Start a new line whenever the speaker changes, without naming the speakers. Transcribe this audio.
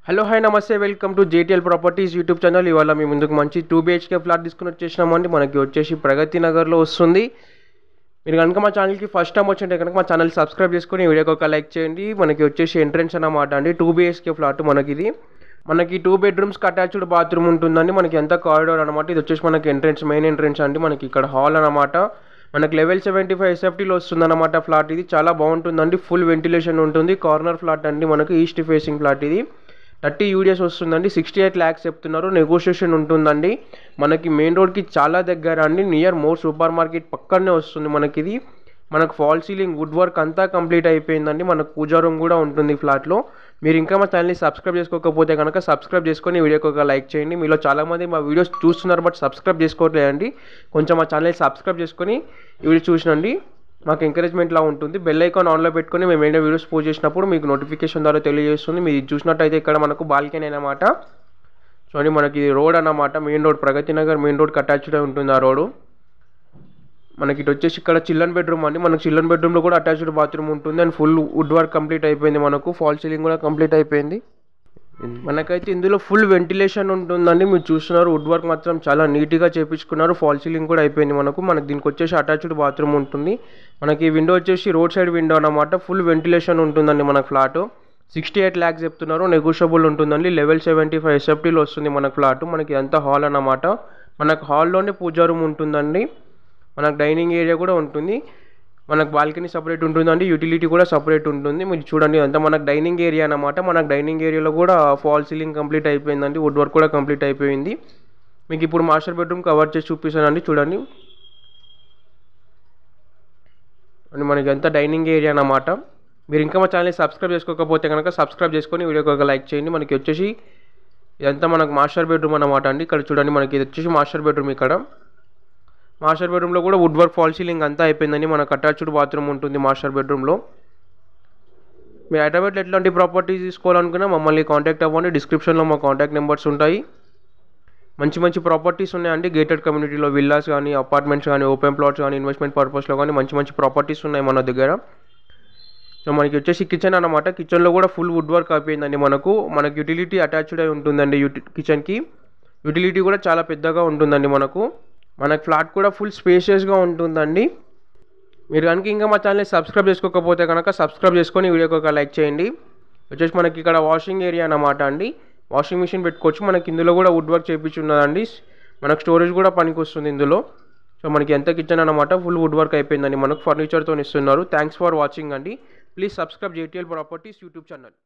Hello hi నమస్తే welcome to JTL properties YouTube channel. ఇవాళ మీ ముందుకు మంచి 2 BHK ఫ్లాట్ తీసుకుని వచ్చేసినామండి. మనకి వచ్చేసి ప్రగతి నగర్లో వస్తుంది. మీరు కనుక మా ఛానల్కి ఫస్ట్ టైం వచ్చింటే కనుక మా ఛానల్ సబ్స్క్రైబ్ చేసుకొని వీడియోకి ఒక లైక్ చేయండి. మనకి వచ్చేసి ఎంట్రెన్స్ అన్నమాట అండి. 2 BHK ఫ్లాట్ మనకి ఇది. మనకి 2 బెడ్రూమ్స్కి అటాచ్డ్ బాత్రూమ్ ఉంటుందండి. మనకి ఎంత కారిడార్ అనమాట. ఇది వచ్చేసి మనకి ఎంట్రెన్స్, మెయిన్ ఎంట్రెన్స్ అండి. మనకి ఇక్కడ హాల్ అనమాట. మనకి లెవెల్ 75 SFTలో వస్తుందన్నమాట ఫ్లాట్. ఇది చాలా బాగుంటుందండి. ఫుల్ వెంటిలేషన్ ఉంటుంది. కార్నర్ ఫ్లాట్ అండి. మనకి ఈస్ట్ ఫేసింగ్ ఫ్లాట్ ఇది. 30 UDS వస్తుందండి. 68 lakhs చెప్తున్నారు. నెగోషియేషన్ ఉంటుందండి. మనకి మెయిన్ రోడ్కి చాలా దగ్గర అండి. నియర్ మోర్ సూపర్ మార్కెట్ పక్కనే వస్తుంది మనకి ఇది. మనకు ఫాల్ సీలింగ్ వుడ్ వర్క్ అంతా కంప్లీట్ అయిపోయిందండి. మనకు పూజా రూమ్ కూడా ఉంటుంది ఫ్లాట్లో. మీరు ఇంకా మా ఛానల్ని సబ్స్క్రైబ్ చేసుకోకపోతే కనుక సబ్స్క్రైబ్ చేసుకొని వీడియోకి ఒక లైక్ చేయండి. మీలో చాలామంది మా వీడియోస్ చూస్తున్నారు బట్ సబ్స్క్రైబ్ చేసుకోవట్లేదండి. కొంచెం మా ఛానల్ని సబ్స్క్రైబ్ చేసుకొని ఈ వీడియో చూసినండి. మాకు ఎంకరేజ్మెంట్ లా ఉంటుంది. బెల్ ఐకాన్ ఆన్లో పెట్టుకొని మేము ఏమైనా వీడియోస్ పోస్ట్ చేసినప్పుడు మీకు నోటిఫికేషన్ ద్వారా తెలియజేస్తుంది. మీరు చూసినట్టయితే ఇక్కడ మనకు బాల్కనీ అన్నమాట. చూడండి, మనకి రోడ్ అన్నమాట. Main road, Pragathi Nagar main రోడ్కి అటాచ్డ్ ఉంటుంది ఆ రోడ్. మనకి ఇటు వచ్చేసి ఇక్కడ చిల్డ్రన్ బెడ్రూమ్ అండి. మనకి చిల్డ్రన్ బెడ్రూమ్లో కూడా అటాచ్డ్ బాత్రూమ్ ఉంటుంది. And full wood work complete అయిపోయింది. మనకు ఫాల్ సీలింగ్ కూడా కంప్లీట్ అయిపోయింది. మనకైతే ఇందులో ఫుల్ వెంటిలేషన్ ఉంటుందండి. మీరు చూస్తున్నారు, వుడ్ వర్క్ మాత్రం చాలా నీట్గా చేయించుకున్నారు. ఫాల్ సీలింగ్ కూడా అయిపోయింది మనకు. దీనికి వచ్చేసి అటాచ్డ్ బాత్రూమ్ ఉంటుంది. మనకి విండో వచ్చేసి రోడ్ సైడ్ విండో అన్నమాట. ఫుల్ వెంటిలేషన్ ఉంటుందండి మన ఫ్లాట్. 68 lakhs చెప్తున్నారు. నెగోషియబుల్ ఉంటుందండి. లెవెల్ 75 SFTలో వస్తుంది మనకు ఫ్లాట్. మనకి అంతా హాల్ అన్నమాట. మనకు హాల్లోనే పూజా రూమ్ ఉంటుందండి. మనకు డైనింగ్ ఏరియా కూడా ఉంటుంది. మనకు బాల్కనీ సపరేట్ ఉంటుందండి. యూటిలిటీ కూడా సపరేట్ ఉంటుంది. మీరు చూడండి, అంతా మనకు డైనింగ్ ఏరియా అన్నమాట. మనకు డైనింగ్ ఏరియాలో కూడా ఫాల్ సీలింగ్ కంప్లీట్ అయిపోయిందండి. వుడ్ వర్క్ కూడా కంప్లీట్ అయిపోయింది. మీకు ఇప్పుడు మాస్టర్ బెడ్రూమ్ కవర్ చేసి చూపిస్తానండి. చూడండి, అని మనకి అంతా డైనింగ్ ఏరియా అన్నమాట. మీరు ఇంకా మా ఛానల్ని సబ్స్క్రైబ్ చేసుకోకపోతే కనుక సబ్స్క్రైబ్ చేసుకొని వీడియోకి ఒక లైక్ చేయండి. మనకి వచ్చేసి ఇదంతా మనకు మాస్టర్ బెడ్రూమ్ అన్నమాట అండి. ఇక్కడ చూడండి, మనకి ఇది వచ్చేసి మాస్టర్ బెడ్రూమ్. ఇక్కడ మాస్టర్ బెడ్రూమ్లో కూడా వుడ్ వర్క్, ఫాల్ సీలింగ్ అంతా అయిపోయిందండి. మనకు అటాచ్డ్ బాత్రూమ్ ఉంటుంది మాస్టర్ బెడ్రూమ్లో. మీరు హైదరాబాద్లో ఎట్లాంటి ప్రాపర్టీస్ తీసుకోవాలనుకున్నా మమ్మల్ని కాంటాక్ట్ అవ్వండి. డిస్క్రిప్షన్లో మా కాంటాక్ట్ నెంబర్స్ ఉంటాయి. మంచి మంచి ప్రాపర్టీస్ ఉన్నాయండి. గేటెడ్ కమ్యూనిటీలో విల్లాస్ కానీ, అపార్ట్మెంట్స్ కానీ, ఓపెన్ ప్లాట్స్ కానీ, ఇన్వెస్ట్మెంట్ పర్పస్లో కానీ మంచి మంచి ప్రాపర్టీస్ ఉన్నాయి మన దగ్గర. సో మనకి వచ్చేసి కిచెన్ అన్నమాట. కిచెన్లో కూడా ఫుల్ వుడ్ వర్క్ అయిపోయిందండి. మనకు యూటిలిటీ అటాచ్డ్ అయి ఉంటుందండి. కిచెన్కి యూటిలిటీ కూడా చాలా పెద్దగా ఉంటుందండి. మనకు ఫ్లాట్ కూడా ఫుల్ స్పేషియస్గా ఉంటుందండి. మీరు కనుక ఇంకా మా ఛానల్ని సబ్స్క్రైబ్ చేసుకోకపోతే కనుక సబ్స్క్రైబ్ చేసుకొని వీడియోకి ఒక లైక్ చేయండి. వచ్చేసి మనకి ఇక్కడ వాషింగ్ ఏరియా అన్నమాట అండి. వాషింగ్ మిషన్ పెట్టుకోవచ్చు. మనకి ఇందులో కూడా వుడ్ వర్క్ చేయించున్నదండి. మనకు స్టోరేజ్ కూడా పనికి వస్తుంది ఇందులో. సో మనకి ఎంత కిచెన్ అన్నమాట. ఫుల్ వుడ్ వర్క్ అయిపోయిందండి. మనకు ఫర్నిచర్తో ఇస్తున్నారు. థ్యాంక్స్ ఫర్ వాచింగ్ అండి. Please subscribe JTL properties YouTube channel.